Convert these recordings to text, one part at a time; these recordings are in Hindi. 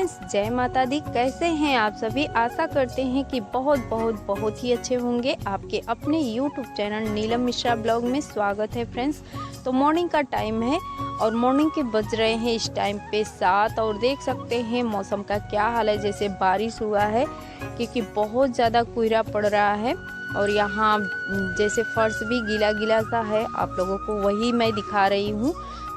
फ्रेंड्स, जय माता दी। कैसे हैं आप सभी? आशा करते हैं कि बहुत ही अच्छे होंगे। आपके अपने YouTube channel Neelam Mishra blog में स्वागत है फ्रेंड्स। तो मॉर्निंग का टाइम है और मॉर्निंग के बज रहे हैं इस टाइम पे 7 और देख सकते हैं मौसम का क्या हाल है। जैसे बारिश हुआ है क्योंकि बहुत ज़्यादा कोहरा पड़ रहा है और यहाँ जैसे फर्श भी गीला गीला सा है। आप लोगों को वही मैं दिखा रही हूँ।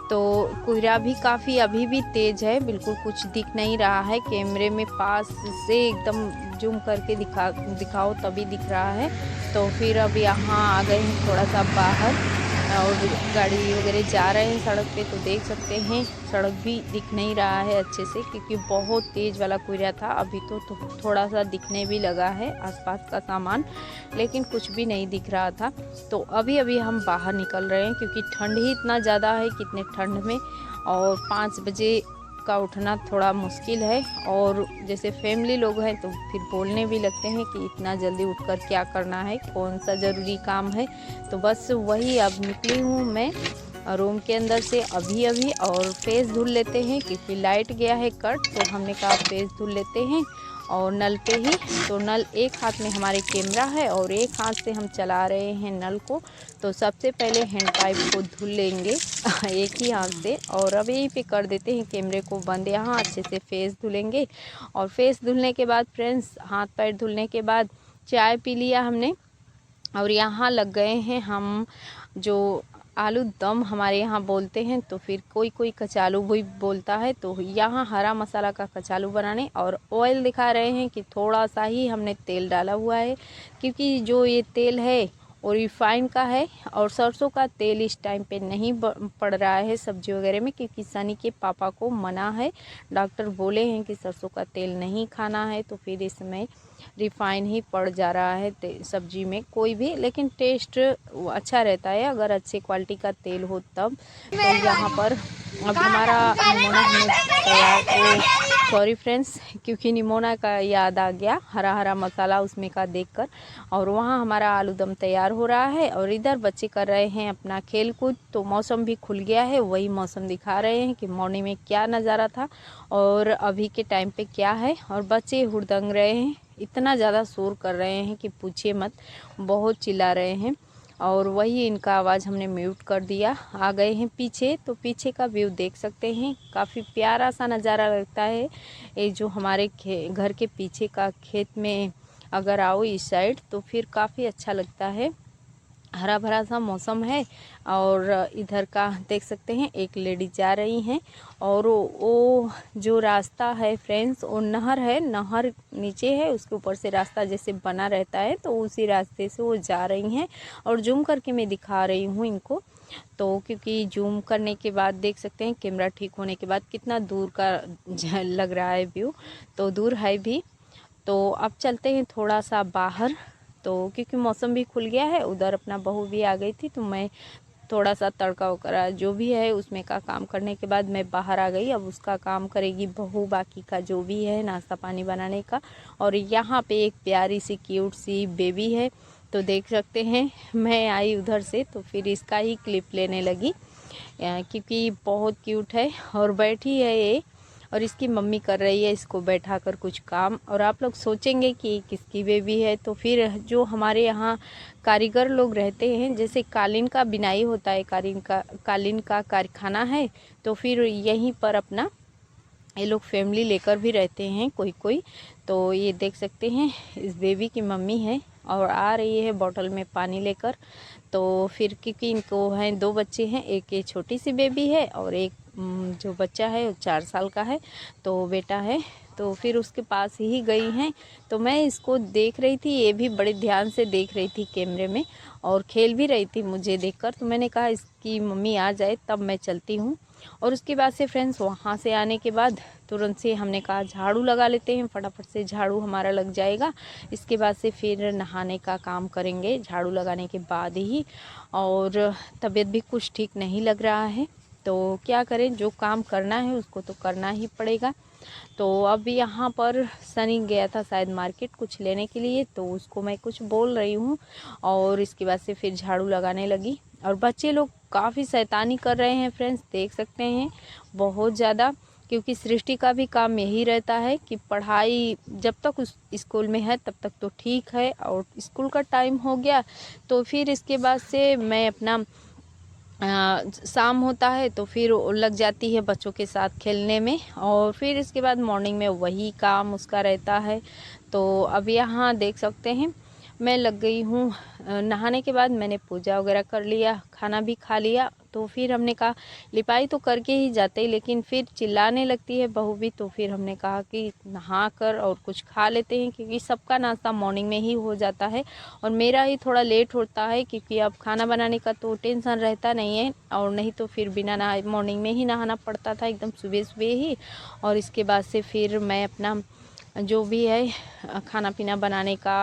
तो कोहरा भी काफ़ी अभी भी तेज़ है, बिल्कुल कुछ दिख नहीं रहा है। कैमरे में पास से एकदम जूम करके दिखाओ तभी दिख रहा है। तो फिर अब यहाँ आ गए हैं थोड़ा सा बाहर और गाड़ी वगैरह जा रहे हैं सड़क पे। तो देख सकते हैं सड़क भी दिख नहीं रहा है अच्छे से क्योंकि बहुत तेज़ वाला कोहरा था। अभी तो थोड़ा सा दिखने भी लगा है आसपास का सामान, लेकिन कुछ भी नहीं दिख रहा था। तो अभी हम बाहर निकल रहे हैं क्योंकि ठंड ही इतना ज़्यादा है कि इतने ठंड में और 5 बजे का उठना थोड़ा मुश्किल है। और जैसे फैमिली लोग हैं तो फिर बोलने भी लगते हैं कि इतना जल्दी उठकर क्या करना है, कौन सा ज़रूरी काम है। तो बस वही अब निकली हूँ मैं रूम के अंदर से अभी और फेस धुल लेते हैं क्योंकि लाइट गया है कट। तो हमने कहा फेस धुल लेते हैं और नल पे ही। तो नल एक हाथ में हमारे कैमरा है और एक हाथ से हम चला रहे हैं नल को। तो सबसे पहले हैंड पाइप को धुल लेंगे एक ही हाथ से और अब यहीं पे कर देते हैं कैमरे को बंद। यहाँ अच्छे से फेस धुलेंगे और फेस धुलने के बाद फ्रेंड्स, हाथ पैर धुलने के बाद चाय पी लिया हमने और यहाँ लग गए हैं हम जो आलू दम हमारे यहाँ बोलते हैं। तो फिर कोई कचालू भी बोलता है। तो यहाँ हरा मसाला का कचालू बनाने और ऑयल दिखा रहे हैं कि थोड़ा सा ही हमने तेल डाला हुआ है क्योंकि जो ये तेल है और रिफाइन का है और सरसों का तेल इस टाइम पे नहीं पड़ रहा है सब्जी वगैरह में क्योंकि सनी के पापा को मना है। डॉक्टर बोले हैं कि सरसों का तेल नहीं खाना है। तो फिर इसमें रिफाइन ही पड़ जा रहा है सब्जी में कोई भी, लेकिन टेस्ट अच्छा रहता है अगर अच्छे क्वालिटी का तेल हो तब। तो यहाँ पर अब हमारा निमोना हमें तैयार, सॉरी फ्रेंड्स क्योंकि निमोना का याद आ गया हरा हरा मसाला उसमें का देखकर। और वहाँ हमारा आलू दम तैयार हो रहा है और इधर बच्चे कर रहे हैं अपना खेल कूद। तो मौसम भी खुल गया है, वही मौसम दिखा रहे हैं कि मॉर्निंग में क्या नज़ारा था और अभी के टाइम पे क्या है। और बच्चे हुड़दंग रहे हैं, इतना ज़्यादा शोर कर रहे हैं कि पूछिए मत, बहुत चिल्ला रहे हैं। और वही इनका आवाज़ हमने म्यूट कर दिया। आ गए हैं पीछे, तो पीछे का व्यू देख सकते हैं, काफ़ी प्यारा सा नज़ारा लगता है। ये जो हमारे घर के पीछे का खेत में अगर आओ इस साइड तो फिर काफ़ी अच्छा लगता है, हरा भरा सा मौसम है। और इधर का देख सकते हैं एक लेडी जा रही हैं और वो जो रास्ता है फ्रेंड्स वो नहर है, नहर नीचे है, उसके ऊपर से रास्ता जैसे बना रहता है तो उसी रास्ते से वो जा रही हैं। और जूम करके मैं दिखा रही हूँ इनको, तो क्योंकि जूम करने के बाद देख सकते हैं कैमरा ठीक होने के बाद कितना दूर का लग रहा है व्यू, तो दूर है भी। तो अब चलते हैं थोड़ा सा बाहर। तो क्योंकि मौसम भी खुल गया है, उधर अपना बहू भी आ गई थी तो मैं थोड़ा सा तड़का वगैरह जो भी है उसमें का काम करने के बाद मैं बाहर आ गई। अब उसका काम करेगी बहू, बाकी का जो भी है नाश्ता पानी बनाने का। और यहाँ पे एक प्यारी सी क्यूट सी बेबी है, तो देख सकते हैं मैं आई उधर से तो फिर इसका ही क्लिप लेने लगी क्योंकि बहुत क्यूट है और बैठी है ये और इसकी मम्मी कर रही है इसको बैठा कर कुछ काम। और आप लोग सोचेंगे कि किसकी बेबी है, तो फिर जो हमारे यहाँ कारीगर लोग रहते हैं, जैसे कालीन का बिनाई होता है, कालीन का कारखाना है, तो फिर यहीं पर अपना ये लोग फैमिली लेकर भी रहते हैं कोई। तो ये देख सकते हैं इस बेबी की मम्मी है और आ रही है बोतल में पानी लेकर। तो फिर क्योंकि इनको हैं 2 बच्चे हैं, एक ये छोटी सी बेबी है और एक जो बच्चा है वो 4 साल का है, तो बेटा है। तो फिर उसके पास ही गई हैं। तो मैं इसको देख रही थी, ये भी बड़े ध्यान से देख रही थी कैमरे में और खेल भी रही थी मुझे देखकर। तो मैंने कहा इसकी मम्मी आ जाए तब मैं चलती हूँ। और उसके बाद से फ्रेंड्स वहाँ से आने के बाद तुरंत से हमने कहा झाड़ू लगा लेते हैं, फटाफट से झाड़ू हमारा लग जाएगा। इसके बाद से फिर नहाने का काम करेंगे झाड़ू लगाने के बाद ही। और तबीयत भी कुछ ठीक नहीं लग रहा है, तो क्या करें, जो काम करना है उसको तो करना ही पड़ेगा। तो अब यहाँ पर सनी गया था शायद मार्केट कुछ लेने के लिए, तो उसको मैं कुछ बोल रही हूँ और इसके बाद से फिर झाड़ू लगाने लगी। और बच्चे लोग काफ़ी शैतानी कर रहे हैं फ्रेंड्स, देख सकते हैं बहुत ज़्यादा। क्योंकि सृष्टि का भी काम यही रहता है कि पढ़ाई जब तक उस स्कूल में है तब तक तो ठीक है, और स्कूल का टाइम हो गया तो फिर इसके बाद से मैं अपना शाम होता है तो फिर वो लग जाती है बच्चों के साथ खेलने में, और फिर इसके बाद मॉर्निंग में वही काम उसका रहता है। तो अब यहाँ देख सकते हैं मैं लग गई हूँ नहाने के बाद मैंने पूजा वगैरह कर लिया, खाना भी खा लिया। तो फिर हमने कहा लिपाई तो करके ही जाते, लेकिन फिर चिल्लाने लगती है बहू भी, तो फिर हमने कहा कि नहा कर और कुछ खा लेते हैं, क्योंकि सबका नाश्ता मॉर्निंग में ही हो जाता है और मेरा ही थोड़ा लेट होता है, क्योंकि अब खाना बनाने का तो टेंशन रहता नहीं है, और नहीं तो फिर बिना नहाए मॉर्निंग में ही नहाना पड़ता था एकदम सुबह सुबह ही। और इसके बाद से फिर मैं अपना जो भी है खाना पीना बनाने का,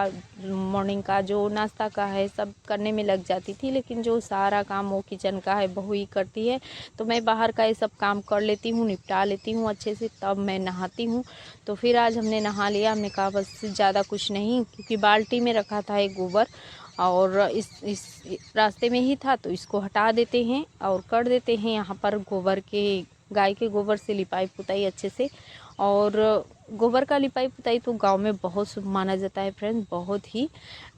मॉर्निंग का जो नाश्ता का है सब करने में लग जाती थी, लेकिन जो सारा काम वो किचन का है बहू ही करती है, तो मैं बाहर का ये सब काम कर लेती हूँ, निपटा लेती हूँ अच्छे से, तब मैं नहाती हूँ। तो फिर आज हमने नहा लिया, हमने कहा बस ज़्यादा कुछ नहीं, क्योंकि बाल्टी में रखा था एक गोबर और इस रास्ते में ही था, तो इसको हटा देते हैं और कर देते हैं यहाँ पर गोबर के, गाय के गोबर से लिपाई पुताई अच्छे से। और गोबर का लिपाई पुताई तो गांव में बहुत शुभ माना जाता है फ्रेंड्स, बहुत ही,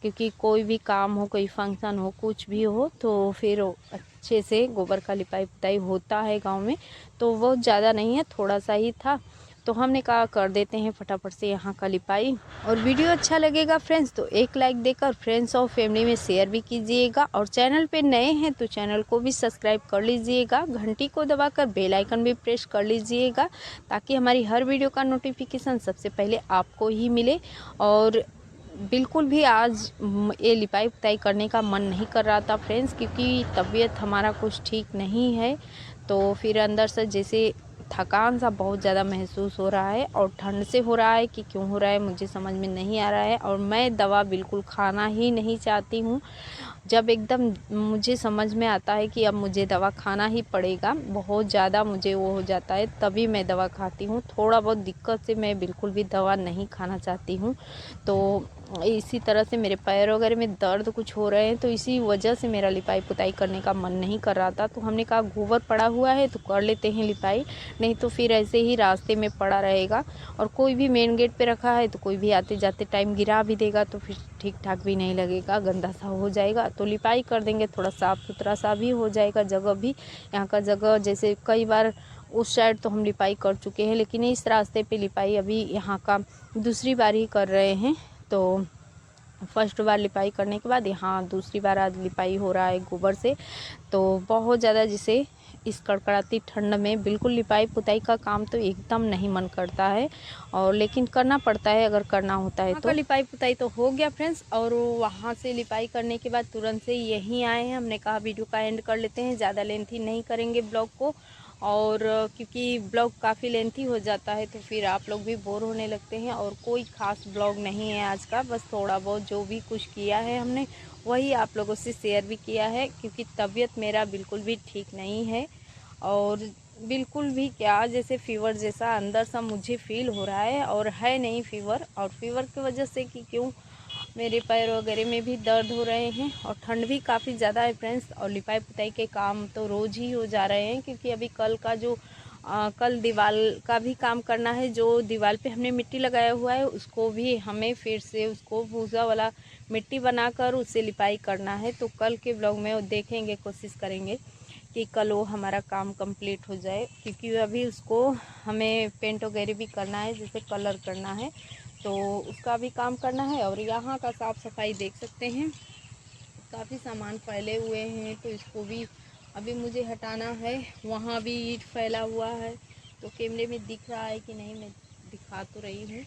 क्योंकि कोई भी काम हो, कोई फंक्शन हो, कुछ भी हो, तो फिर अच्छे से गोबर का लिपाई पुताई होता है गांव में। तो बहुत ज़्यादा नहीं है, थोड़ा सा ही था, तो हमने कहा कर देते हैं फटाफट से यहाँ का लिपाई। और वीडियो अच्छा लगेगा फ्रेंड्स तो एक लाइक देकर फ्रेंड्स और फैमिली में शेयर भी कीजिएगा, और चैनल पे नए हैं तो चैनल को भी सब्सक्राइब कर लीजिएगा, घंटी को दबाकर बेल आइकन भी प्रेस कर लीजिएगा, ताकि हमारी हर वीडियो का नोटिफिकेशन सबसे पहले आपको ही मिले। और बिल्कुल भी आज ये लिपाई पुताई करने का मन नहीं कर रहा था फ्रेंड्स, क्योंकि तबीयत हमारा कुछ ठीक नहीं है, तो फिर अंदर से जैसे थकान सा बहुत ज़्यादा महसूस हो रहा है, और ठंड से हो रहा है कि क्यों हो रहा है मुझे समझ में नहीं आ रहा है। और मैं दवा बिल्कुल खाना ही नहीं चाहती हूँ, जब एकदम मुझे समझ में आता है कि अब मुझे दवा खाना ही पड़ेगा, बहुत ज़्यादा मुझे वो हो जाता है, तभी मैं दवा खाती हूँ। थोड़ा बहुत दिक्कत से मैं बिल्कुल भी दवा नहीं खाना चाहती हूँ। तो इसी तरह से मेरे पैर वगैरह में दर्द कुछ हो रहे हैं, तो इसी वजह से मेरा लिपाई पुताई करने का मन नहीं कर रहा था। तो हमने कहा गोबर पड़ा हुआ है तो कर लेते हैं लिपाई, नहीं तो फिर ऐसे ही रास्ते में पड़ा रहेगा, और कोई भी मेन गेट पे रखा है तो कोई भी आते जाते टाइम गिरा भी देगा, तो फिर ठीक ठाक भी नहीं लगेगा, गंदा सा हो जाएगा। तो लिपाई कर देंगे, थोड़ा साफ़ सुथरा सा भी हो जाएगा जगह भी, यहाँ का जगह जैसे कई बार उस साइड तो हम लिपाई कर चुके हैं, लेकिन इस रास्ते पे लिपाई अभी यहाँ का दूसरी बार ही कर रहे हैं। तो फर्स्ट बार लिपाई करने के बाद यहाँ दूसरी बार आज लिपाई हो रहा है गोबर से। तो बहुत ज़्यादा जिसे इस कड़कड़ाती ठंड में बिल्कुल लिपाई पुताई का काम तो एकदम नहीं मन करता है, और लेकिन करना पड़ता है अगर करना होता है तो। लिपाई पुताई तो हो गया फ्रेंड्स, और वहाँ से लिपाई करने के बाद तुरंत से यहीं आए हैं, हमने कहा वीडियो का एंड कर लेते हैं, ज़्यादा लेंथी नहीं करेंगे ब्लॉग को, और क्योंकि ब्लॉग काफ़ी लेंथी हो जाता है तो फिर आप लोग भी बोर होने लगते हैं, और कोई ख़ास ब्लॉग नहीं है आज का, बस थोड़ा बहुत जो भी कुछ किया है हमने वही आप लोगों से शेयर भी किया है, क्योंकि तबीयत मेरा बिल्कुल भी ठीक नहीं है, और बिल्कुल भी क्या जैसे फ़ीवर जैसा अंदर सा मुझे फ़ील हो रहा है, और है नहीं फ़ीवर, और फ़ीवर की वजह से कि क्यों मेरे पैर वगैरह में भी दर्द हो रहे हैं, और ठंड भी काफ़ी ज़्यादा है फ्रेंड्स। और लिपाई पुताई के काम तो रोज़ ही हो जा रहे हैं, क्योंकि अभी कल का जो कल दीवार का भी काम करना है, जो दीवार पे हमने मिट्टी लगाया हुआ है उसको भी हमें फिर से उसको भूसा वाला मिट्टी बनाकर उससे लिपाई करना है। तो कल के ब्लॉग में वो देखेंगे, कोशिश करेंगे कि कल वो हमारा काम कंप्लीट हो जाए, क्योंकि अभी उसको हमें पेंट वगैरह भी करना है, जैसे कलर करना है, तो उसका भी काम करना है। और यहाँ का साफ़ सफाई देख सकते हैं, काफ़ी सामान फैले हुए हैं, तो इसको भी अभी मुझे हटाना है। वहाँ भी ईंट फैला हुआ है, तो कैमरे में दिख रहा है कि नहीं, मैं दिखा तो रही हूँ।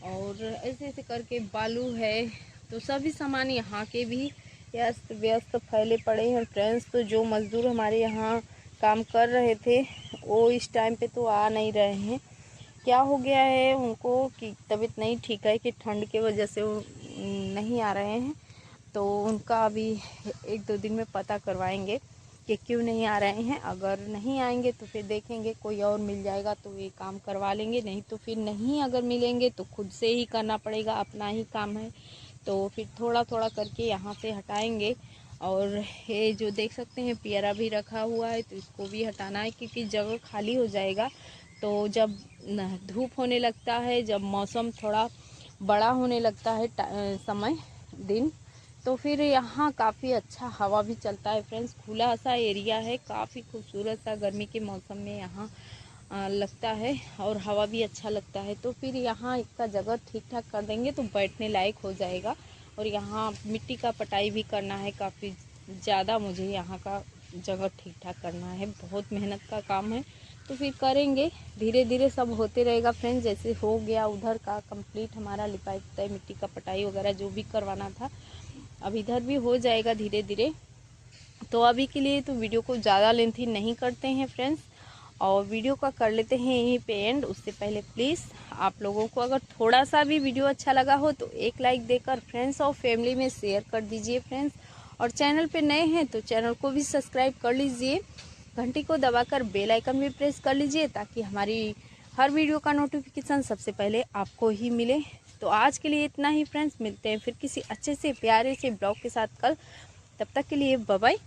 और ऐसे ऐसे करके बालू है, तो सभी सामान यहाँ के भी अस्त व्यस्त फैले पड़े हैं फ्रेंड्स। तो जो मज़दूर हमारे यहाँ काम कर रहे थे वो इस टाइम पे तो आ नहीं रहे हैं, क्या हो गया है उनको कि तबीयत नहीं ठीक है, कि ठंड के वजह से वो नहीं आ रहे हैं। तो उनका अभी 1-2 दिन में पता करवाएंगे कि क्यों नहीं आ रहे हैं। अगर नहीं आएंगे तो फिर देखेंगे कोई और मिल जाएगा तो ये काम करवा लेंगे, नहीं तो फिर नहीं अगर मिलेंगे तो खुद से ही करना पड़ेगा, अपना ही काम है। तो फिर थोड़ा थोड़ा करके यहाँ से हटाएंगे। और ये जो देख सकते हैं पियरा भी रखा हुआ है, तो इसको भी हटाना है, क्योंकि जगह खाली हो जाएगा तो जब धूप होने लगता है, जब मौसम थोड़ा बड़ा होने लगता है समय दिन, तो फिर यहाँ काफ़ी अच्छा हवा भी चलता है फ्रेंड्स। खुला सा एरिया है, काफ़ी खूबसूरत सा गर्मी के मौसम में यहाँ लगता है और हवा भी अच्छा लगता है। तो फिर यहाँ इसका जगह ठीक ठाक कर देंगे तो बैठने लायक हो जाएगा। और यहाँ मिट्टी का पटाई भी करना है, काफ़ी ज़्यादा मुझे यहाँ का जगह ठीक ठाक करना है, बहुत मेहनत का काम है। तो फिर करेंगे, धीरे धीरे सब होते रहेगा फ्रेंड्स। जैसे हो गया उधर का कंप्लीट हमारा लिपाई पुताई, मिट्टी का पटाई वगैरह जो भी करवाना था, अब इधर भी हो जाएगा धीरे धीरे। तो अभी के लिए तो वीडियो को ज़्यादा लेंथी नहीं करते हैं फ्रेंड्स, और वीडियो का कर लेते हैं यहीं पे एंड। उससे पहले प्लीज़ आप लोगों को अगर थोड़ा सा भी वीडियो अच्छा लगा हो तो एक लाइक देकर फ्रेंड्स और फैमिली में शेयर कर दीजिए फ्रेंड्स। और चैनल पे नए हैं तो चैनल को भी सब्सक्राइब कर लीजिए, घंटी को दबाकर बेल आइकन भी प्रेस कर लीजिए ताकि हमारी हर वीडियो का नोटिफिकेशन सबसे पहले आपको ही मिले। तो आज के लिए इतना ही फ्रेंड्स, मिलते हैं फिर किसी अच्छे से प्यारे से ब्लॉग के साथ कल। तब तक के लिए बाय बाय।